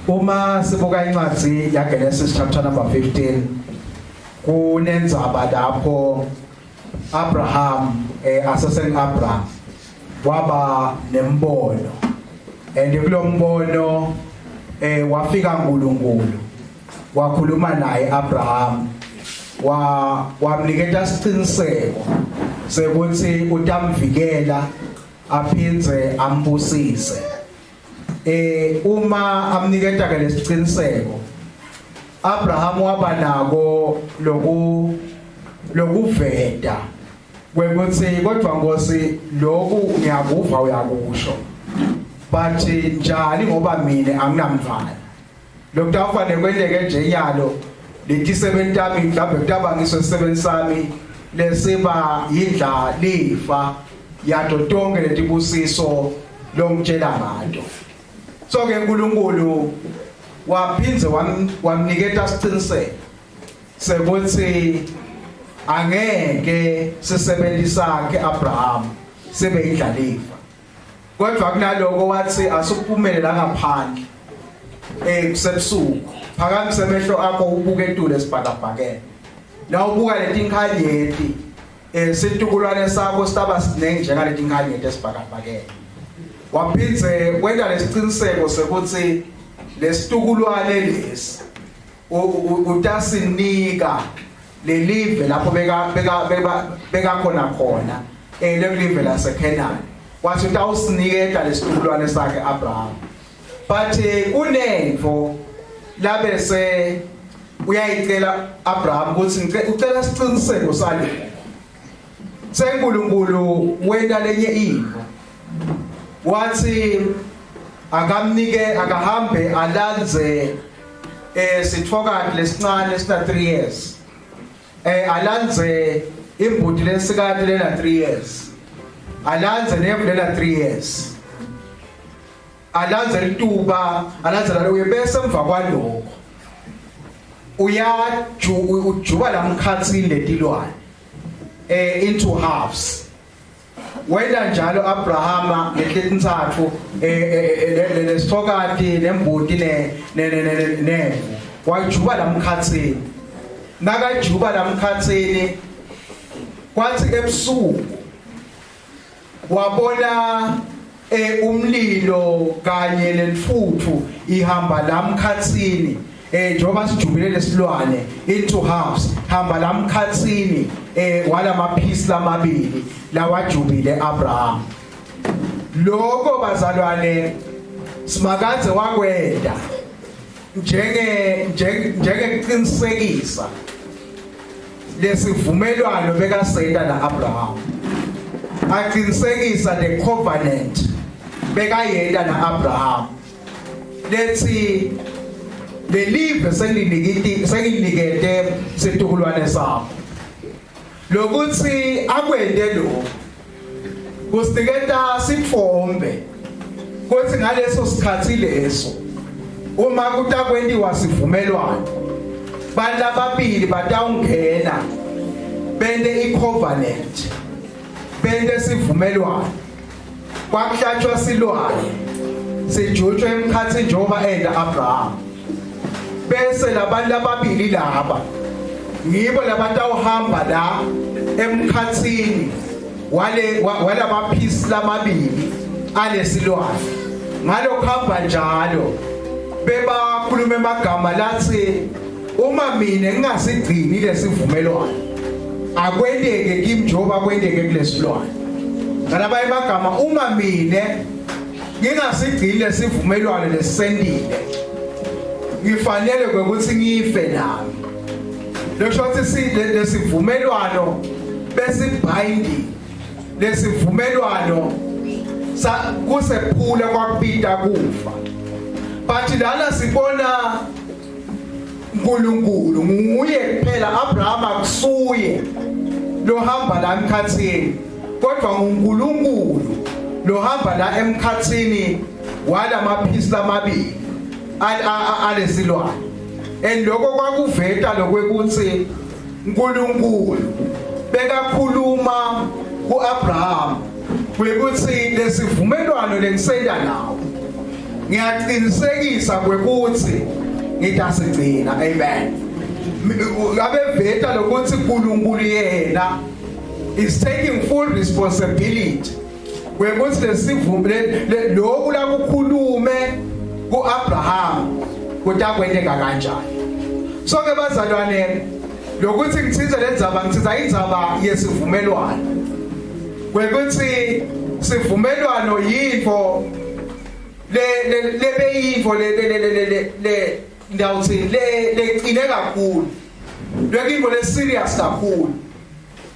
Uma sibuka incwadi yaGenesis chapter number 15 kunendzaba lapho Abraham Abraham waba nembono and kulombono wafika uNkulunkulu wakhuluma naye Abraham wamnikeza isiqiniseko sekuthi utamvikela aphindze ambusise uma amniketa ke lesiqiniseko Abraham waba nako lokuveta kwekuthi kodwa Nkosi lokhu ngiyakuva uyakusho but njani ngoba mina anginamfana lokutawufanele kwendeke nje nyalo lethi sebentami mhlawumbe kutaba ngisebenzi sami lesiba yindla lifa yato tonke letibusiso lomtshela ngato so ke uNkulunkulu waphindze wamniketa isiqiniseko sekuthi angeke sisebenzisa ke Abraham sebe yindla lifa kodwa kunaloko wathi asukuphumele la ngaphandle kusebusuku phakamise amehlo akho ubuke etulo esibhakabhakeni la ubuka letinkhanyeti situkulwane sakho sitaba sinenge njengaleti nkhanyeti esibhakabhakeni waphindze wenda lesiqiniseko sekuthi lesitukulwane lesi utasinika lelive lapho beka khona lelive laseKhanani wathi utawusiniketa lesitukulwane sakhe Abraham but kunento labese uyayicela Abraham ukuthi ucela isiqiniseko salo seNkulunkulu wena lenye into wathi akahambe alanze sithokati lesincane sina 3 years alanze imbuti lesikade lena 3 years alanze nemvu lena 3 years alanze lituba alanze lalo bese emva kwalokho ujuba lamkhatsini letilwane into halves wena njalo Abraham ngehlelinthathu lesithokati nembuti nemvu wajuba lamkhatsini nakajuba lamkhatsini kwathi ebusuku wabona umlilo kanye nemfuthu ihamba lamkhatsini njoba sijubile lesilwane into halves hamba lamkhatsini wala maphisi lamabili lawajubile Abraham lokho bazalwane simakadze wakwenda njenge kuqinisekisa lesivumelwano bekasenda naAbraham aqinisekisa the covenant bekayenda naAbraham lethi lelive senginikete situkulwane sakho lokuthi akwende lo kusiniketa sitfombe kuthi ngaleso sikhathi leso uma kutakwendiwa sivumelwano bantu ababili batawungena bende icovenant bende sivumelwano kwakuhlatshwa silwane sijutshwe emkhathi njengoba enda Abraham bese labantu ababili laba ngibo labantu awuhamba la emkhathini wala maphisi lamabili alesilwane ngalokho hamba njalo bebakhuluma emagama lathi uma mina ngingasigcini lesivumelwano akwendeke kimi njengoba kwendeke kulesilwane ngalaba emagama uma mina ngingasigcini lesivumelwano lesisendile ngifanele ukuthi ngife nami leshothi lesivumelwano besibhayindi lesivumelwano kusephula kwakupita kufa but lana sibona uNkulunkulu nguye kuphela Abraham akusuye lohamba la emkhathini kodwa uNkulunkulu lohamba la emkhathini wala maphisi lamabili alesilwane lokho kwakuveta lokwekuthi uNkulunkulu bekakhuluma kuAbraham kwekuthi lesivumelwano lengisenda nawo ngiyaqinisekisa ukuthi ngitasigcina. Amen. Abeveta lokuthi uNkulunkulu yena is taking full responsibility. Kwekuthi lesivume lokhu la kukhulume kuAbraham kutakwendeka kanjani. So ke bazalwane lokuthi ngithize lenzaba ngithiza indzaba yesivumelwano. Kwekuthi sivumelwano yinto lebeyinto le ndawuthi lecine kakhulu. Lekuyinto le serious kakhulu.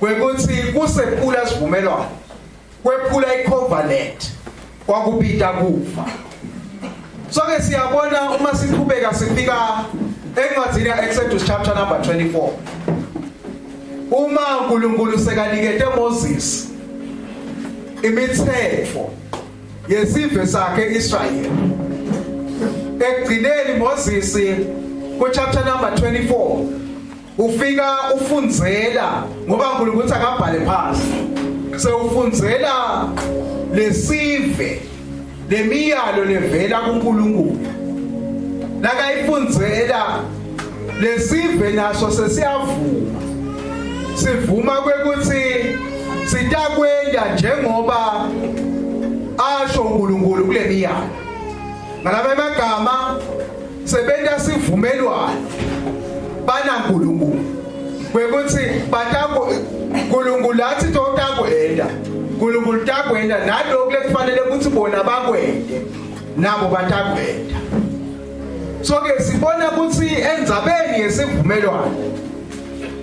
Kwekuthi kusephula sivumelwano. Kwephula icovenant kwakubita kufa. So ke siyabona uma siqhubeka sifika encwadini yaExodus chapter number 24. Uma uNkulunkulu sekanikete Moses imithetho yesive sakhe Israel. Ekugcineni Moses ku chapter number 24 ufika ufundzela ngoba uNkulunkulu uthi akabhale phansi. Sewufundzela lesive lemiyalo levela kuNkulunkulu. Nakayifundzela lesive naso sesiyavuma. Sivuma kwekuthi sitakwenda njengoba asho uNkulunkulu kule miyalo. Ngalabe magama sebenta sivumelwano bana uNkulunkulu. Kwekuthi batako uNkulunkulu lathi totakwenda. uNkulunkulu takwenda nalokho lekufanele ukuthi bona bakwende nabo batakwenda. So ke sibona ukuthi endzabeni yesivumelwano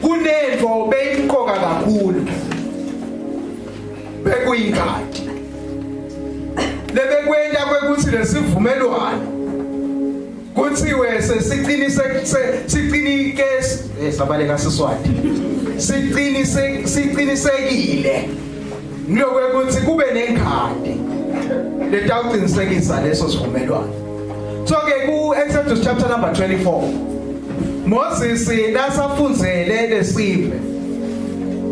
kunento beyimqoka kakhulu. Bekuyingadi. Lebekwenda kwekuthi lesivumelwano kuthiwe siqinike sabaleka siswati. Siqinisekile ngokwekuthi kube nenkadi letawuqinisekisa leso sivumelwano. So ke ku Exodus chapter number 24 Moses nasafundzele lesive.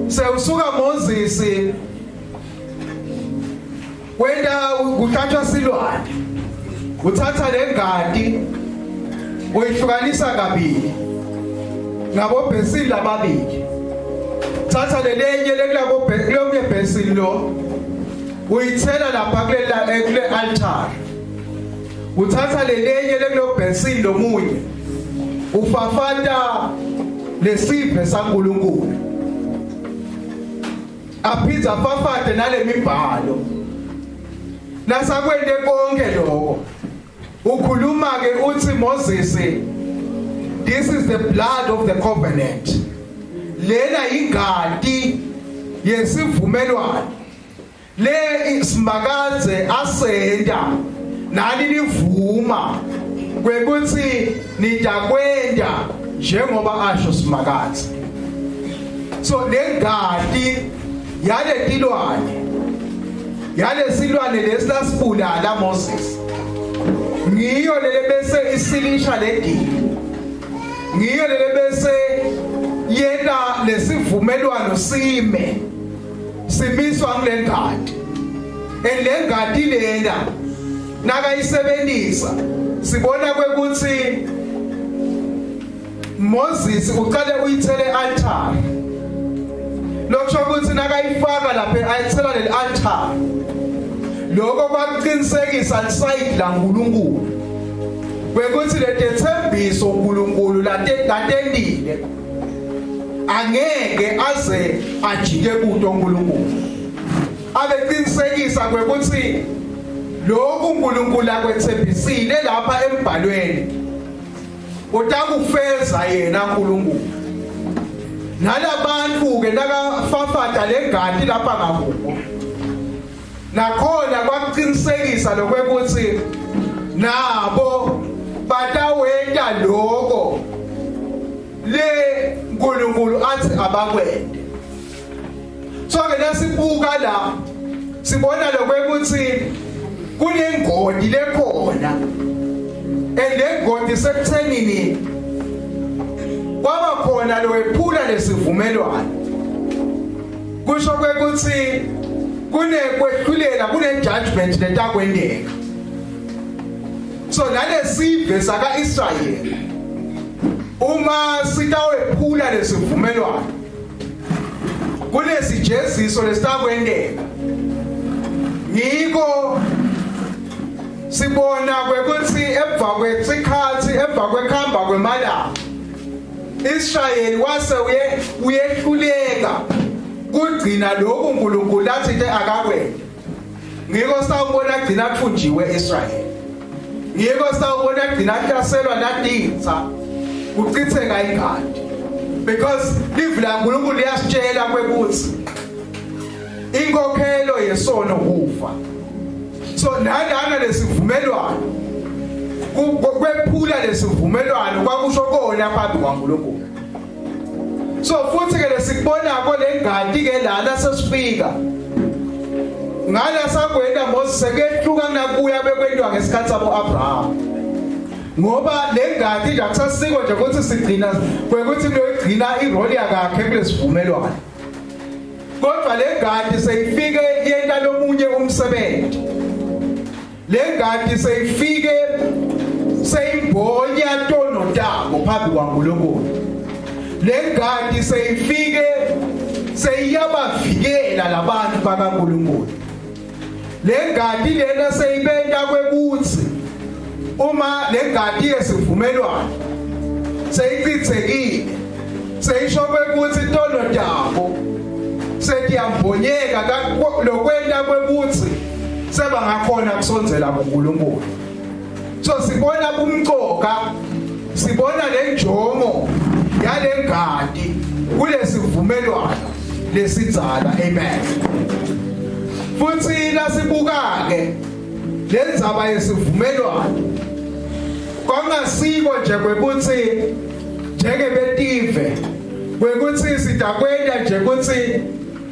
Sewusuka Moses wenda kuthathwa silwane. Uthatha lengadi uyihlukanisa kabili ngabo bhesili lababili. Thatha lelenye lekulabo kulomnye bhesili lo uyithela lapha kule altar. Uthatha lelenye lekulo bhesili lomunye ufafata lesive saNkulunkulu. Aphiza afafate nalemibhalo. Nasakwende konke lokho ukhuluma ke uthi Moses, this is the blood of the covenant. Lena ingadi yesivumelwano. Le isimakaze asenda nani livuma kwekuthi nitakwenda njengoba asho simakaze. So lengadi yale tilwane yale silwane lesilasibulala Moses ngiyo lele bese isilisha ledini. Ngiyo lele bese yena lesivumelwano sime simiswa ngilengadi. Elengadi lena nakayisebenzisa sibona kwekuthi Moses uqale uyithele altar. Lokho ukuthi nakayifaka lapha ayithela le altar. Lokho kwakuqinisekisa lisayidi la uNkulunkulu. Kwekuthi lethembiso uNkulunkulu latendile. Angeke aze ajike kuto uNkulunkulu. Abeqinisekisa kwekuthi lokhu uNkulunkulu akwethembisile lapha embhalweni utakufeza yena uNkulunkulu. Nalabantu ke nakafafata lengadi lapha ngakubo. Nakhona kwakuqinisekisa lokwekuthi nabo batawenda lokho le uNkulunkulu athi abakwende. So ke nasibuka la sibona lokwekuthi kunengodi lekhona. Elengodi sekuthenini kwaba khona lowephula lesivumelwano. Kusho kwekuthi kunekwehlulela kune judgment letakwendeka. So nalesive saka Israyeli uma sitawephula lesivumelwano kulesijeziso lesitakwendeka ngiko sibona kwekuthi emva kwesikhathi emva kwekhamba kwemalanga Israyeli wase uyehluleka kugcina lokhu uNkulunkulu athi akakwenze ngiko sawubona gcina kuthunjiwe Israyeli ngiko sawubona gcina hlaselwa nadinsa kuchitheka ingadi because live la uNkulunkulu liyasitshela kwekuthi inkokhelo yesono kufa. So nalana lesivumelwano kwephula lesivumelwano kwakusho kona phambi kwaNkulunkulu. So futhi ke lesikubona ko lengadi ke lana sesifika ngala sakwenda Moses sekehluka kunakuya bekwendwa ngesikhathi sabo Abraham ngoba lengadi nje akusasiko nje ukuthi sigcina kwekuthi kuyogcina irole yakhe kulesivumelwano kodwa lengadi seyifike yenta lomunye umsebenzi lengadi seyifike seyimbonya tono tabo phambi kwaNkulunkulu lengadi seyifike seyiyabavikela labantu bakaNkulunkulu lengadi lena seyibenta kwekuthi uma lengadi yesivumelwano seyichithekile seyisho kwekuthi tono tabo setiyambonyeka lokwenda kwekuthi sebangakhona kusonzela kuNkulunkulu. So sibona umcoka sibona lenjongo yalengadi kulesivumelwano lesidzala. Amen. Futhi lasibuka ke lenzaba yesivumelwano kwangasiko nje kwekuthi njengebetive kwekuthi sidakwenda nje ukuthi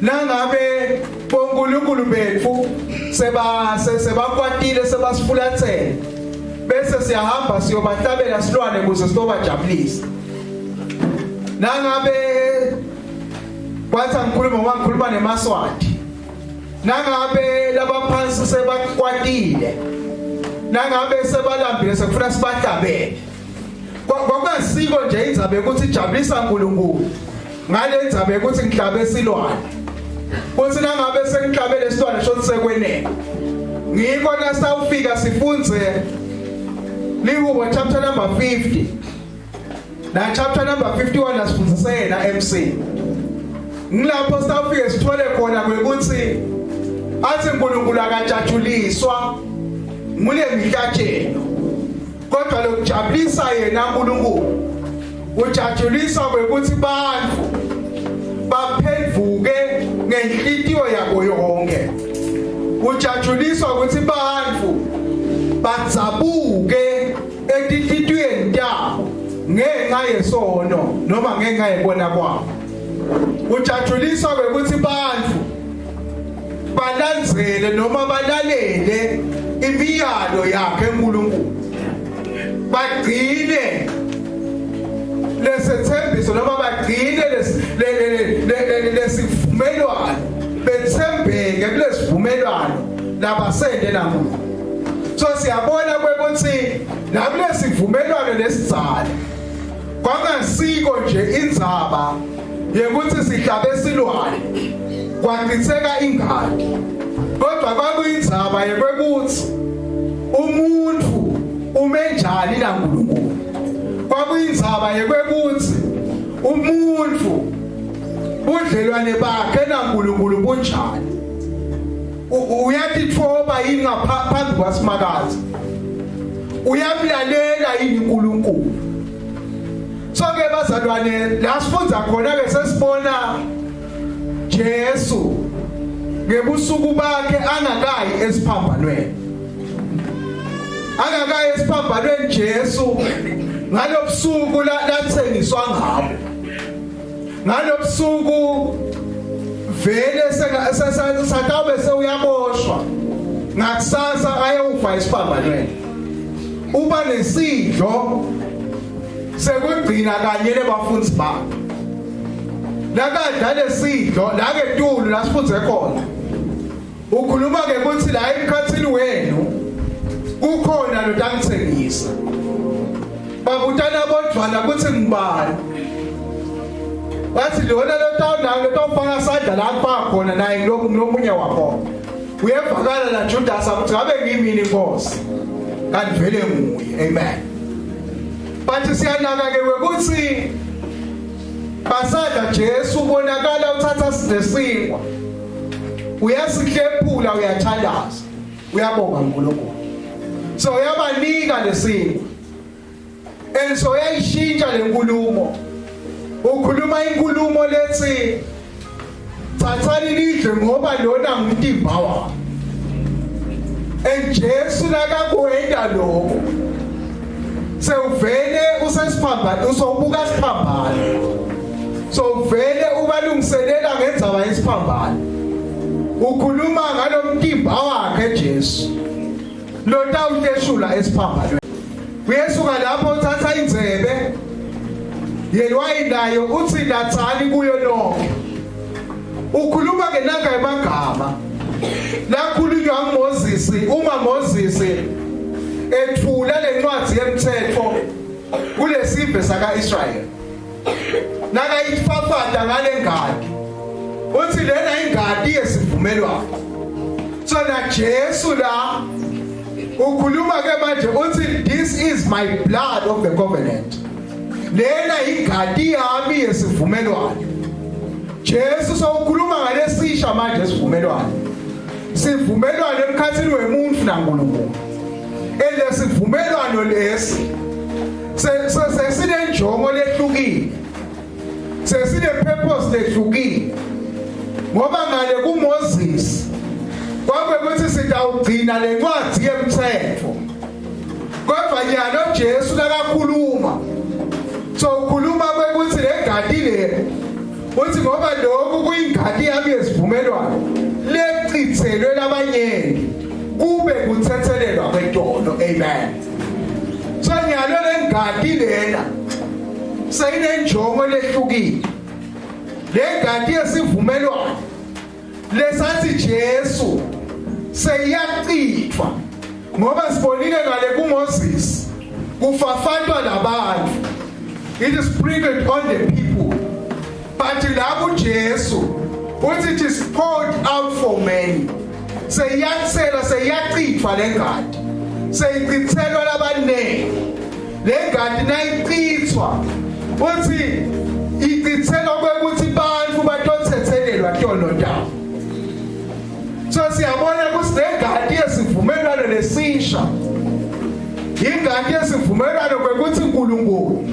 nangabe boNkulunkulu bethu sebakwatile sebasifulathele bese siyahamba siyobahlabela silwane ukuze sitobajabulisa nangabe kwathi ngikhuluma nemaswati nangabe labaphansi sebakwatile nangabe sebalambile sekufuna sibahlabele kwakusiko nje indzabe ukuthi ijabulisa uNkulunkulu ngale ndzabe ukuthi ngihlabe silwane futhi nangabe sengihlabele silwane shothi sekwenene ngikho nasawufika sifunze Lihubo chapter number 50 na chapter number 51 asifundise yena MC ngilapho sawufike sithole khona kwekuthi athi uNkulunkulu akajatshuliswa ngule mihlatshelo kodwa lokujabulisa yena uNkulunkulu ujatshuliswa kwekuthi bantu baphendvuke ngenhlitiyo yabo yonke ujatshuliswa ukuthi bantu badzabuke etinhlitiyweni tabo ngenxa yesono noma ngenxa yebona kwabo ujatshuliswa kwekuthi bantu balandzele noma balalele imiyalo yakhe uNkulunkulu bagcine lesethembiso noma bagcine lesivumelwano bethembeke kulesivumelwano labasende namuhla. So siyabona kwekuthi nakulesivumelwano lesidzala kwangasiko nje indzaba yekuthi sihlabe silwane kwachitheka ingadi kodwa kwakuyindzaba yekwekuthi umuntu umenjani naNkulunkulu kwakuyindzaba yekwekuthi umuntu budlelwane bakhe naNkulunkulu bunjani uyatitfoba yini ngaphambi kwasimakazi uyamlalela yini uNkulunkulu. So ke bazalwane la sifundza khona ke sesibona Jesu ngebusuku bakhe angakayi esiphambanweni Jesu ngalobusuku lathengiswa ngabo ngalobusuku vele sakabe sewuyaboshwa ngakusasa ayeufa esiphambanweni uba nesidlo sekugcina kanye nebafundisi bakhe lakadla lesidlo la ketulu lasifundze khona ukhuluma ke ukuthi la emkhathini wenu kukhona lo tangithengisa babutana bodwana kuthi ngibani bathi lona lo tawunayo tawufaka isandla la kupha khona naye nomunye wakho uyevakala la Judas ukuthi ngabe ngimini inkosi kanti vele nguye amen bathi siyanaka ke ukuthi basada Jesu ubonakala uthatha sinesingwa uyasikhephula uyathandaza uyabonga uNkulunkulu so uyabanika lesingwa so uyayishintsha lenkulumo ukhuluma inkulumo lethi thathani lidle ngoba lona ngumtimba wami Jesu nakakwenda lokho sewuvele usesiphambano usobuka siphambano so vele ubalungiselela ngendzaba yesiphambano ukhuluma ngalo mtimba wakhe Jesu lo tawuhleshula esiphambano uyesuka lapho uthatha indzebe yena wayinayo uthi nathani kuyo lonke ukhuluma ke nanga emagama lakhulunywa nguMoses uma Moses ethula lencwadi yemthetho kulesizwe saka-Israyeli naka ifafada ngale ngadi uthi lena ingadi yesivumelwano so na Jesu la ukhuluma ke manje uthi this is my blood of the covenant lena ingadi yami yesivumelwano Jesu so ukhuluma ngalesisha manje sivumelwano sivumelwano emkhathini wemuntu naNkulunkulu elesivumelwano lesi sesinenjongo lehlukile sesine purpose lehlukile ngoba ngale kuMoses kwakuthi sitawugcina lencwadi yemthetho kodwa nyalo Jesu lakakhuluma so ukhuluma ukuthi legadi le uthi ngoba lokhu kuyingadi yami yesivumelwano lechithelwe labanyeni kube kuthethelelwa kwetono amen so nyalo lengadi lena sayinenjongo lehlukile lengadi yesivumelwano lesathi Jesu seyiyachithwa ngoba sibonile ngale kuMoses kufafatwa labantu it is sprinkled on the people but la kuJesu uthi it is poured out for many seyiyachithwa lengadi seyichithelwa labanengi lengadi nayichithwa uthi ichithelwa kwekuthi bantu batothethelelwa kuyona ndawo so siyabona ukuthi lengadi yesivumelwano lesisha ingadi yesivumelwano kwekuthi uNkulunkulu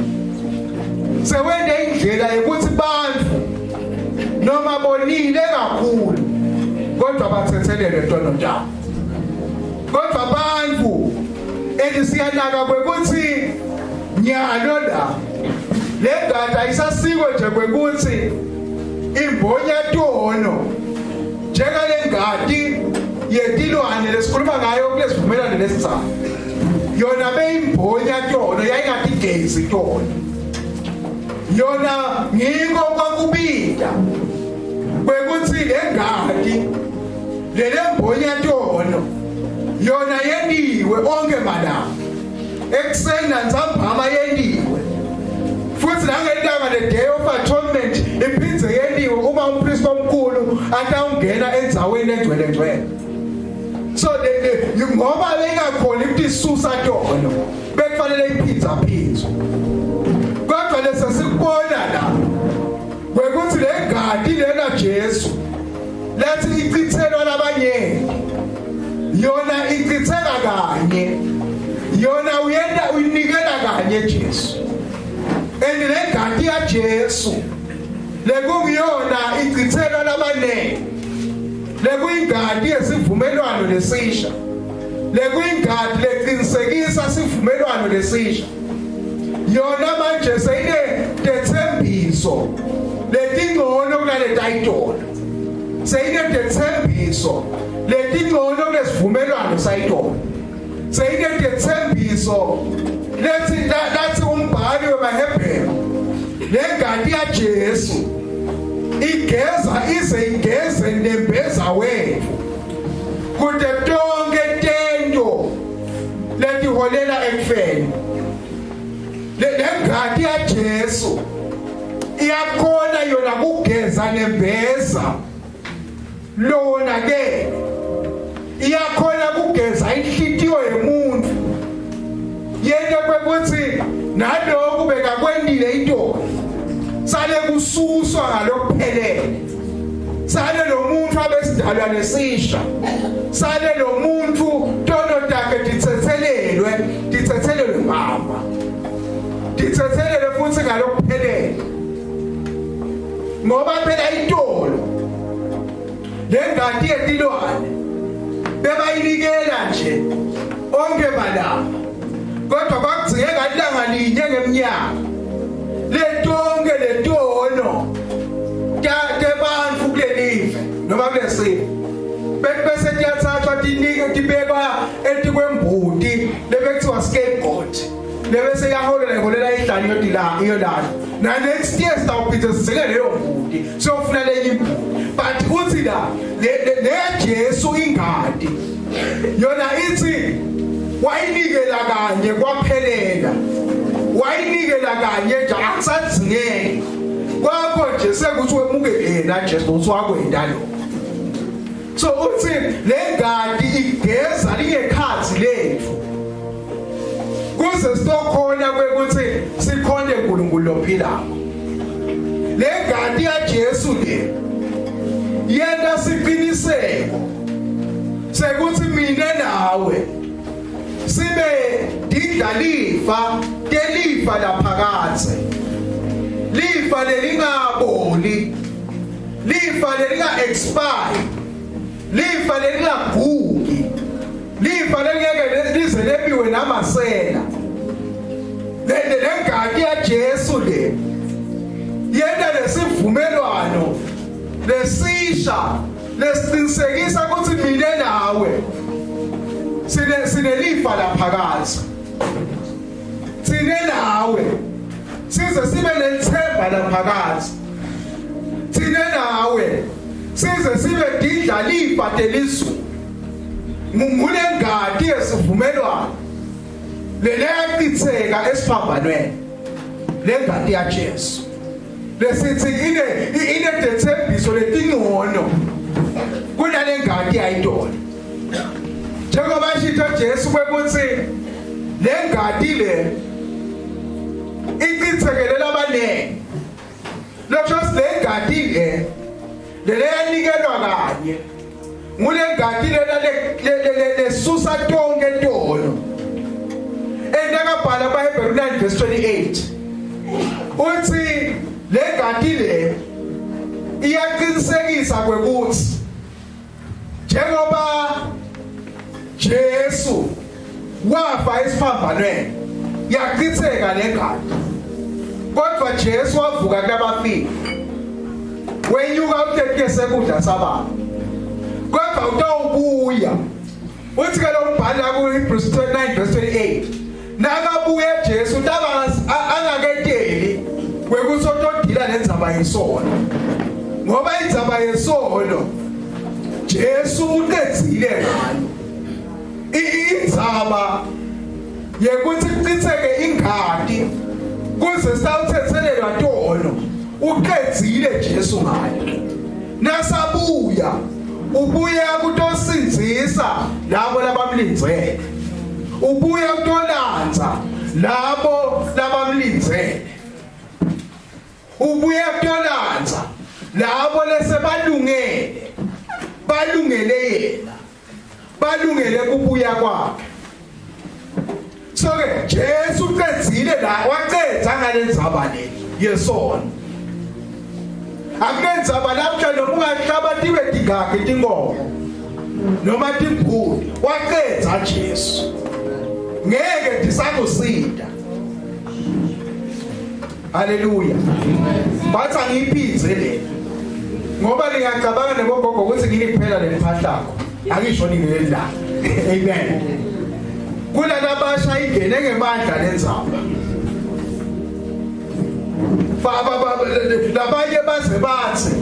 sewende indlela yokuthi bantu noma bonile kakhulu kodwa bathethelelwe kuyona ndawo kodwa bantu elisiyanaka kwekuthi nyalo la lengadi ayisasikwe nje kwekuthi imbonyatono njengale ngadi yetilwane lesikhuluma ngayo kulesivumelwano lesithathu yona beyimbonyatono yayingati gezi tono yona ngiko kwakubida kwekuthi lengadi lelembonyatono yona yendiwe onke malanga ekuseni nantsambama yendiwe futhi nangelanga le day of atonement iphindze yendiwe uma umpriest omkhulu atawungena endzaweni engcwele so ngoba bengakhona ukuthi isusa tono bekufanele iphindza kodwa lesesikubona la kwekuthi lengadi lena Jesu lathi ichithelwa labanyeni yona ichitheka kanye yona uyenda uyinikela kanye Jesu lengadi ya Jesu lekungiyona ichithelwa labanengi lekuyingadi yesivumelwano lesisha lekuyingadi leqinisekisa sivumelwano lesisha yona manje seyine tethembiso letingcono kulale tayitona seyine tethembiso letingcono kulesivumelwano sayitona seyine tethembiso lethi umbhali wemaHebheru lengadi ya Jesu igeza ize igeze nembeza wethu kude tonke tento ikholela ekufeni. Le ngadi ya Jesu iyakhona yona kugeza nembeza lona ke iyakhona kugeza inhlitiyo yemuntu yena kwekuthi naloko bekakwendile intombi sale kususwa ngalokuphelele sale lo muntu abesidalwa nesisha sale lo muntu tono takhe ditsethelelwe mama ditsethelelwe futhi ngalokuphelele ngoba phela intolo lengadi yetilwane bebayinikela nje onke balama kodwa kwakudzingeka ilanga linye ngeminyaka letonke letono tebantfu kulelive noma kulesifo bese tiyathathwa tinike tibekwa etikwembuti lebekuthiwa scapegoat lebese yaholela idlani iyolala na next year sitawupitha siseke leyo mbuti siyofuna lenye imbuti but uthi la le Jesu ingadi yona ithi wayinikela kanye kwaphelela wayinikela kanye nje akusadzingeki kwakho nje sekuthi wemukele yena Jesu uthi wakwenda lo so uthi le ngadi igeza lingekhathi lethu kuze sitokhona kwekuthi sikhonde uNkulunkulu lophilayo le ngadi ya Jesu le yena siqiniseko sekuthi mina nawe sibe didalifa kelifa laphakathe lifa lelingaboli lifa lelinga expire lifa lelingagugi lifa lelingeke lize lebiwe namasela le ngadi ya Jesu le yena lesivumelwano lesisha lesiqinisekisa ukuthi mina nawe sine lifa laphakathi sine nawe size sibe nethemba laphakathi sine nawe size sibe didla lifa delizwe ngule ngadi yesivumelwano leleyaqitheka esiphambanweni le ngadi ya Jesu lesithi ine dethembiso letingcono kunale ngadi yayintona njengoba shitho Jesu kwekuthi le ngadi le iqithekele labanene lokho le ngadi le leyanikelwa kanye ngule ngadi le susa tonke entolo endakabhala kwaHebrew 9 verse 28 uthi le ngadi le iyaqinisekisa kwekuthi njengoba Jesu wafa esiphambanweni yaqitheka le ngadi kodwa Jesu wavuka kubafile wenyuka utheke sekudla sababa kodwa utawubuya uthi ke lo mbhalo ku Hebrews 9 verse 28 nakabuye Jesu ntaba angaketeli kwekusotodila nendzaba yesono ngoba indzaba yesono Jesu uqedzile ngayo indzaba yekuthi kuchitheke ingadi kuze sitawuthethelelwa tono uqedzile Jesu ngayo nasabuya ubuya kutosinzisa labo labamlindzele ubuya kutolandza labo labamlindzele ubuya kutolandza labo lesebalungele balungele yena balungele kubuya kwakhe so ke Jesu uqedzile la waqedza ngalendzaba le yesono akendzaba lapha noma ungahlaba tibe tigage tingomo noma timbuli waqedza Jesu ngeke disakusida haleluya bathi angiphindze le ngoba ngiyacabanga nebogogo ukuthi ngiliphela lemphahlako akisho ningeli la amen kulana basha ingene ngemandla lendzaba labanye baze bathi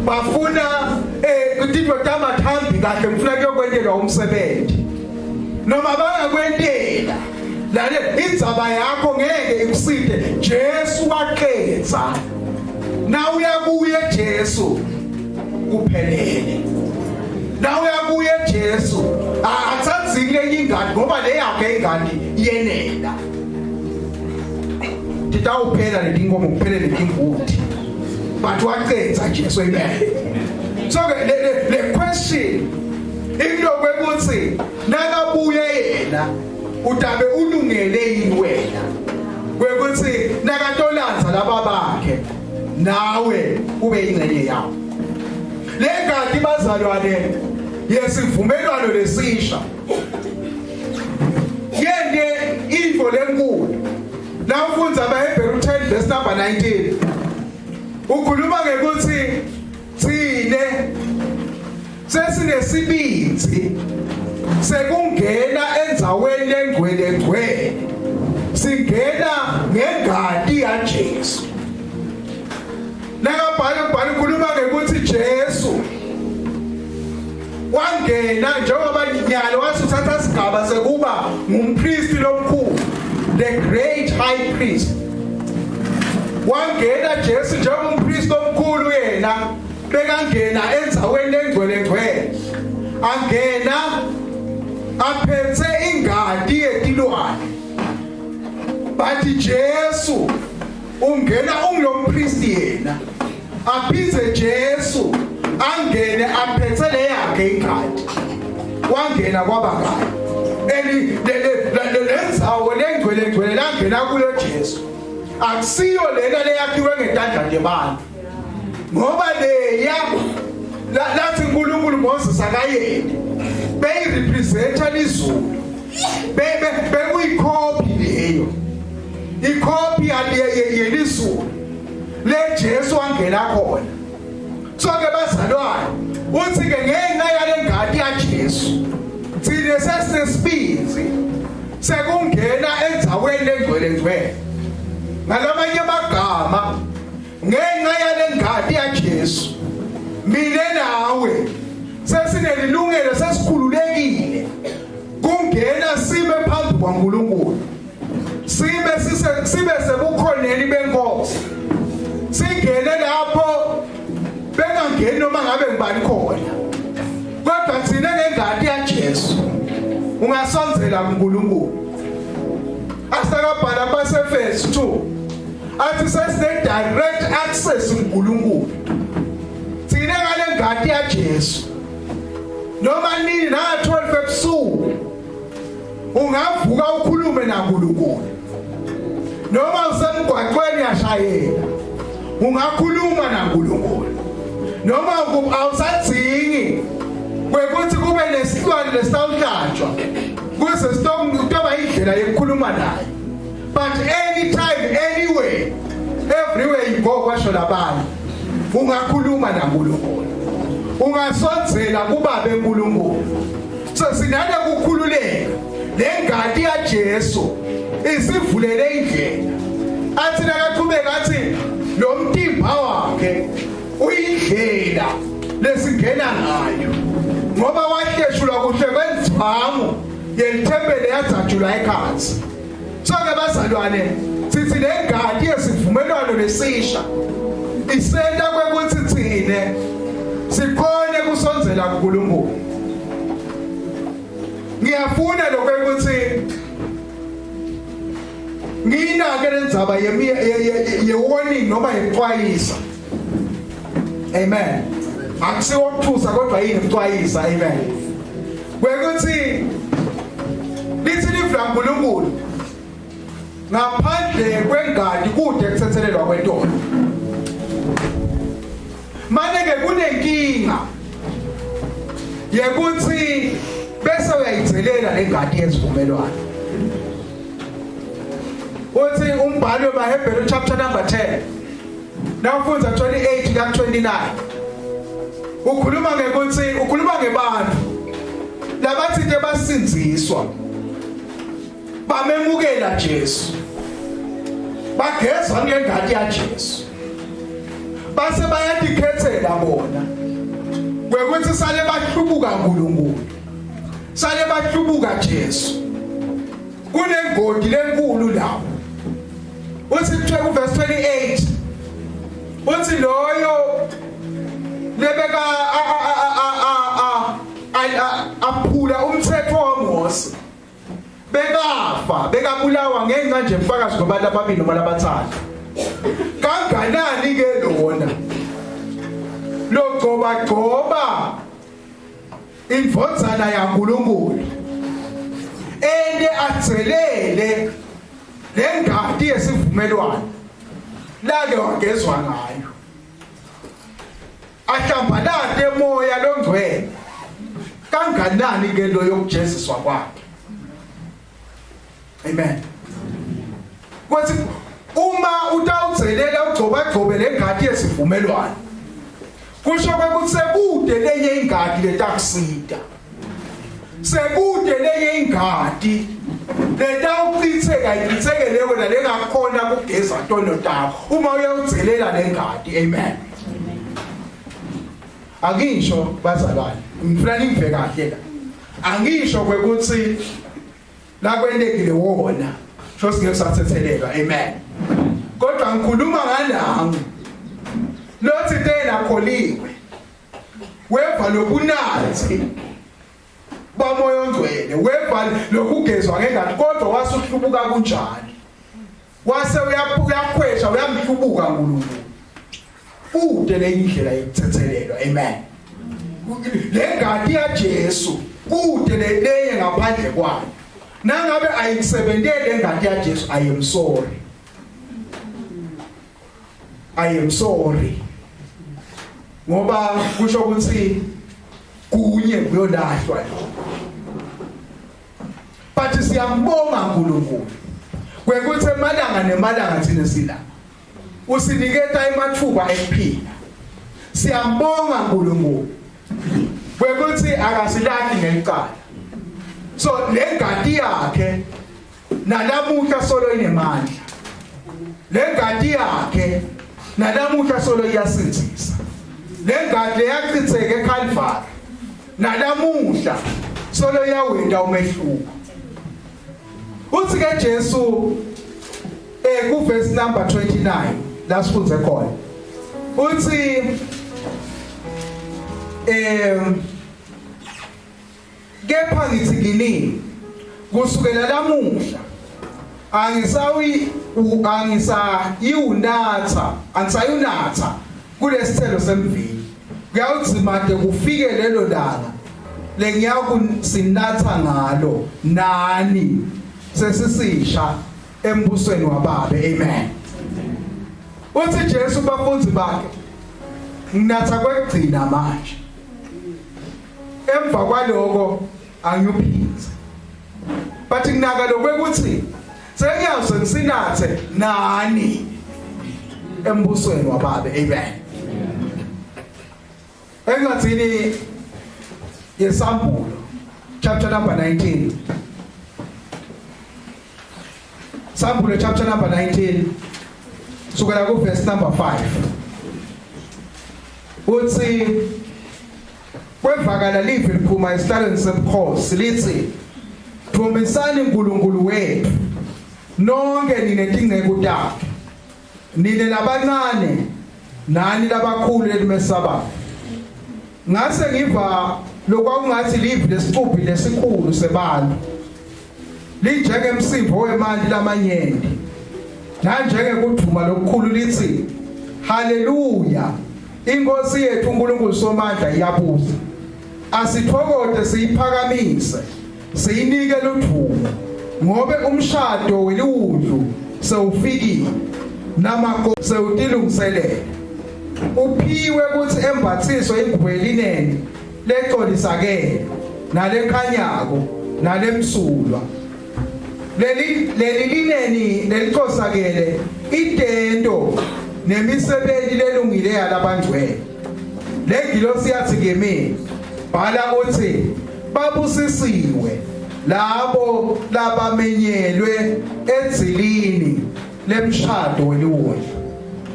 bafuna kuthiwa tamathambi kahle ngifuna kuyokwenzelwa umsebenzi noma bangakwentela lalela indzaba yakho ngeke ikusinde Jesu wakhetha na uyakuye Jesu kuphelele na uyakuye Jesu atsandzile ingadi ngoba le yakhe ingadi yenela titawuphela letinkomo kuphelele letingudi but wakhetha Jesu amen. So the question into kwekuthi nakabuye yena utabe ulungele yini wena kwekuthi nakatolanza laba bakhe nawe ube ingcenye yawo le ngadi bazalwane yesivumelwano lesisha yende info lenkulu la ufundza abaHebrew 10 verse number 19 ukhuluma ngekuthi sine sesinesibinzi sekungena endzaweni engcwele singena ngengadi kaJesu nakabhala ukhuluma ngekuthi Jesu wangena njengoba nyalo wasuthatha isigaba sekuba ngumpristi lomkhulu the great high priest wangena Jesu njengompristi omkhulu yena bekangena endzaweni engcwele angena aphethe ingadi yetilwane bathi Jesu ungena ungilompristi yena aphize Jesu angene aphethe le yakhe ingadi wangena kwabangani lenzawo lengcwele langena kuyo Jesu akusiyo lena leyakhiwe ngetandla lebantu ngoba leya lathi uNkulunkulu Moses akayeni beyirepresenta izulu bekuyicopy leyo icopy yelizulu le Jesu wangena khona. So ke bazalwane uthi ke ngenxa yale ngadi kaJesu thina sesinesibinzi sekungena endzaweni engcwele ngalamanye amagama ngenxa yale ngadi kaJesu mina nawe sesinelilungelo sesikhululekile kungena sibe phambi kwaNkulunkulu sibe sebukhoneni benkosi singene lapho bengangeni noma ngabe ngibani khona kodwa thina ngengadi kaJesu ungasonzela kuNkulunkulu asakabhala kwaSefesu 2 athi sesine direct access kuNkulunkulu thina ngale ngadi kaJesu noma nini na 12 ebusuku ungavuka ukhulume naNkulunkulu noma usemgwaqweni yashayela ungakhuluma naNkulunkulu noma awusadzingi kwekuthi kube nesihlwane lesitawuhlatshwa kuze sitoba indlela yokukhuluma naye but anytime anywhere everywhere you go kwasho labantu ungakhuluma naNkulunkulu ungasonzela kubabe uNkulunkulu so sinade ukukhululeka lengadi kaJesu isivulele indlela athi nakaqhubeka athi lo mtimba wakhe uyindlela lesingena ngayo ngoba wahleshulwa kuhle kwenzwangu yelithempele yadzatshulwa ekhansi. So ke bazalwane sithi lengadi yesivumelwano lesisha isenta kwekuthi thine sikhone kusonzela kuNkulunkulu. Ngiyafuna lokho ukuthi nginake lendzaba ye-warning noma yexwayisa. Amen. Akusiwo ukuthusa kodwa yini ukuxwayisa. Amen. Kwekuthi lithi livla uNkulunkulu ngaphandle kwengadi kude kuthethelelwa kwentolo. Manje kunenkinga yekuthi bese uyayidzelela lengadi yesivumelwano. Uthi umbhalo weHebrew chapter number 10 nawufundza 28 ka 29 ukhuluma ngebantu labathi ke basinziswa bamemukela Jesu bagezwa ngengadi kaJesu base bayadikhethela bona kwekuthi sale bahlubuka uNkulunkulu sale bahlubuka Jesu kunengodi lenkulu lapho uthi verse 28 uthi loyo lebeka aphula umthetho waMose bekafa bekabulawa ngenxa nje mfakazi ngobantu ababili noma labathathu kanganani ke lona logcoba imvodzana yaNkulunkulu ende atselele lengadi yesivumelwano lake wagezwa ngayo ahlambalade emoya longcwele kanganani ke lo yokujeziswa kwakhe. Amen. Kwathi uma utawutselela ugcoba lengadi yesivumelwano kusho ukuthi sekude lenye ingadi letakusida sekude lenye ingadi letawuchitheka ichithekele wena lengakhona kugeza ntono takho uma uyawutselela lengadi. Amen. Angisho bazalwane ngifuna ngive kahle la angisho kwekuthi la kwendekile wona sho singeke sathethelelwa. Amen. Kodwa ngikhuluma nganangu lothi tena kholiwe weva lokunathi bamoya ongcwele weva lokugezwa ngengadi kodwa wasuhlubuka kunjani wase uyakhwesha uyamhlubuka uNkulunkulu kude le indlela yokuthethelelwa. Amen. Lengadi ya Jesu kude leye ngaphandle kwayo nangabe ayisebentele lengadi ya Jesu I am sorry ngoba kusho ukuthi kunye kuyolahlwa lo but siyambonga uNkulunkulu kwekuthi emalanga nemalanga thina sila usiniketa emathuba ekuphila. Siyambonga uNkulunkulu kwekuthi akasilahli ngelicala so lengadi yakhe nalamuhla solo inemandla lengadi yakhe nalamuhla solo iyasinzisa lengadi yachitheke eCalvary nalamuhla solo iyawenda umehluko. Uthi ke Jesu ku verse number 29 la sifunze khona uthi kepha ngithi kini kusukela lamuhla angisayunatha kulesithelo semvini kuyawudzima de kufike lelo langa lengiyakusinatha ngalo nani sesisisha embusweni wababe. Amen. Uthi Jesu bafundzi bakhe nginatha kwekugcina manje emva kwaloko angiyuphindze but nginaka lokwekuthi sengiyawuze ngisinathe nani embusweni wababe. Amen. Engathini yesambulo chapter number 19 Sambulo chapter number 19 sukela ku verse number 5 uthi kwevakala livi liphuma esihlalweni sebukhosi lithi thomisani uNkulunkulu wethu nonke ninetingcebo takhe nine labancane nani labakhulu elimesaba. Ngase ngiva lokwakungathi livi lesicuphi lesikhulu sebantu linjengemsimbo wemali lamanyenti nanjenge kuthuma lokukhulu lithi haleluya inkosi yethu uNkulunkulu somandla iyabusa asithokoze siyiphakamise siyinike luthumo ngobe umshado weludlu sewufikile namako sewutilungiselele uphiwe ukuthi embathiswe ingubo elinene lecolisakele nalekhanyako nalemsulwa leli lineni lelicosakele idendo nemisebenti lelungile yalabangcwele lengilosi yathi kimi bhala uthi babusisiwe labo labamenyelwe edzilini lemshado weludlu.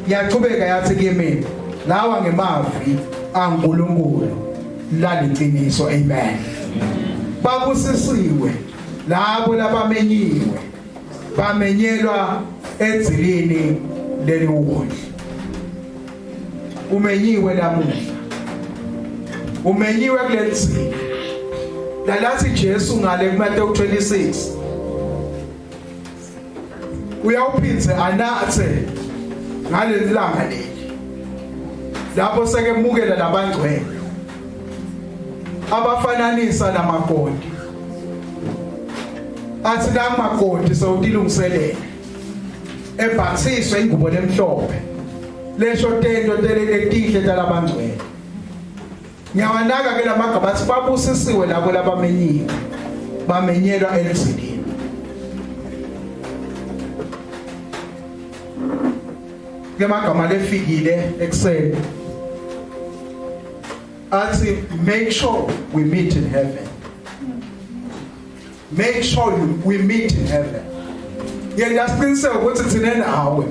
Yaqhubeka yathi kimi lawa ngemavi aNkulunkulu laliqiniso. Amen. babusisiwe labo labamenyiwe bamenyelwa edzilini leli ukudla. Umenyiwe namuhla, umenyiwe kuleli lalathi Jesu ngale kuMateyu 26 uyawuphindze anathe ngaleli langa leli lapho sekemukela labangcwele abafananisa namakoti athi lamakoti sewutilungiselele ebhaksiswe ingubo lemhlophe lesho tento teletihle talabangcwele. Ngiyawanaka ke lamagama athi babusisiwe labo labamenyiwe bamenyelwa elizini. Ke magama lefikile ekuseni athi make sure we meet in heaven. Make sure we meet in heaven. Yeyasiqiniseka ukuthi thina nawe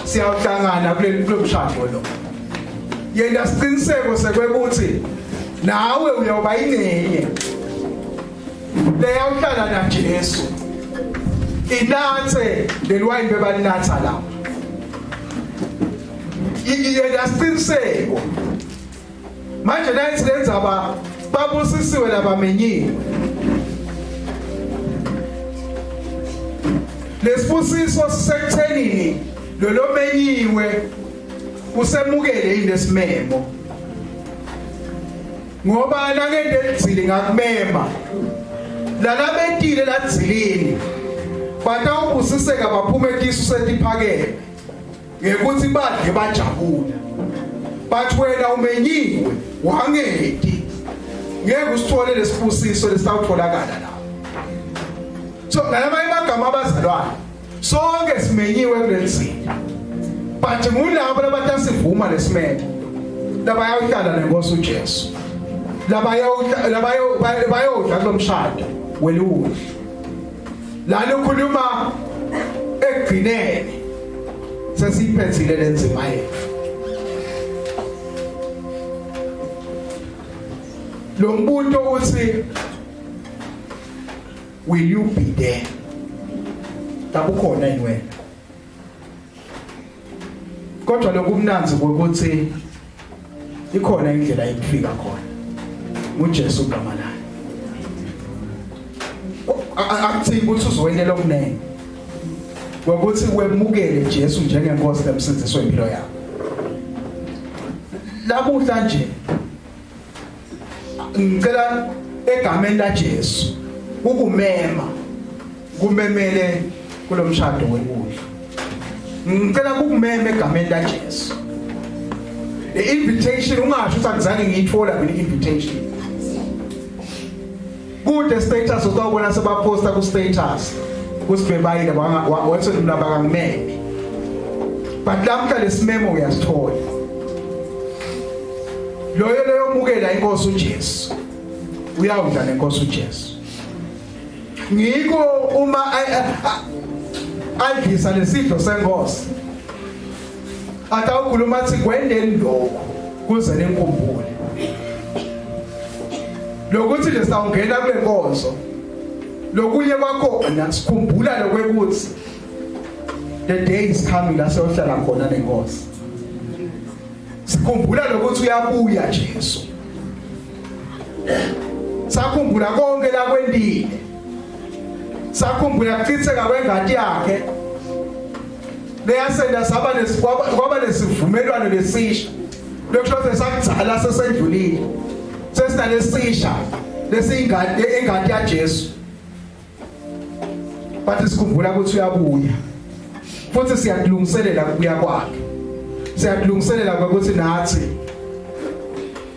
siyawuhlangana kulolu mshado lo. Yeyasiqiniseko sekwekuthi nawe uyoba ingcenye leyawuhlala na Jesu. Inathe leliwayini bebalinatha lapha. Yeyasiqiniseko manje nathi lenza babusisiwe labamenyiwe. Lesibusiso sisekuthenini lo menyiwe usemukele inesimemo ngoba nangendezile ngakumema lalabetile ladzilini batawubusiseka baphume kisu setiphakeme ngekuthi badle bajabula bathi wena umenyiwe wangeti ngeke usithole lesibusiso lesawutholakala la. So nalama imagama abazalwane sonke simenyiwe kulezini but ngulabo labatasivuma lesimemo labayawuhlala nenkosi uJesu labayodla kulomshado weludla lana ukhuluma egcineni sesiphethile lenzima yethu. Lo mbuto uthi will you be there? Tabukhona yini wena? Kodwa lokumnanzi ukuthi ikhona indlela yokufika khona. uJesu igama lakhe. Akuthi ukuthi uzowenela okuningi. Ngokuthi wemukele Jesu njengenkosi nemsindisi wempilo yakho. Labuhla nje ngicela egameni laJesu ukumema kumemele kulomshado wekudla. Ngicela ukumema egameni laJesu. The invitation ungasho ukuthi akuzange ngiyithola mina invitation. Kude status uzobona sebaposta ku status kusibebayile wathi mina bakangimeme. But lamhla lesimemo uyasithola. Loyo leyomukela inkosi uJesu. Uyawudla nenkosi uJesu. Ngiko uma adlisa lesidlo senkosi atawukhuluma athi kwendeni lokho kuze lenkumbulo lokuthi nje sawungena kule nkonzo lokunye kwakhona sikhumbula lokwekuthi the day is coming la siyohlala khona nenkosi. Sikhumbula lokuthi uyabuya Jesu. Sakhumbula konke la kwendile. Sakhumbula kuchitheka kwengadi yakhe. Leyasenda saba kwaba lesivumelwano lesisha. Lokusho sakudzala sesendlulile. Sesinalesisha lesingadi engadi yaJesu. Bathi sikhumbula ukuthi uyabuya. Futhi siyakulungiselela ukubuya kwakhe. Siyakulungiselela ukuthi nathi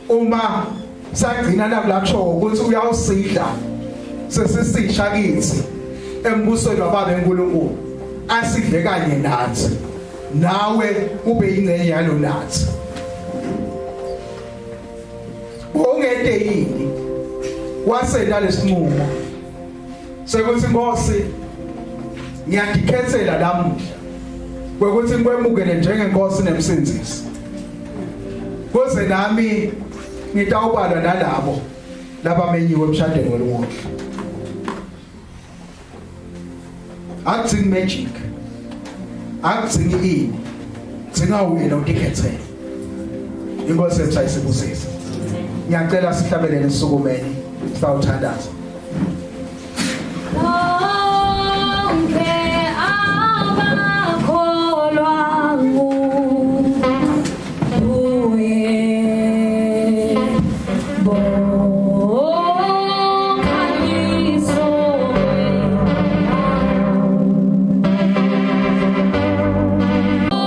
uma sagcina lapho ukuthi uyawusidla sesisisha kithi embusweni waBaba eNkulunkulu asidle kanye nathi nawe ube ingcenye yalo nathi. Ongede yini wasenda lesinqumo sekuthi Nkosi ngiyadikhethela lamuhla ukuthi ngikwemukele njengenkosi nemsindisi kuze nami ngitawubalwa nalabo labamenyiwe emshadweni welumoya. Akudzingi magic, akudzingi ini, kudzinga wena utikhethele. Inkosi yethu ayisibusise. Ngiyacela sihlabelele Sukumeni, sawuthandaza.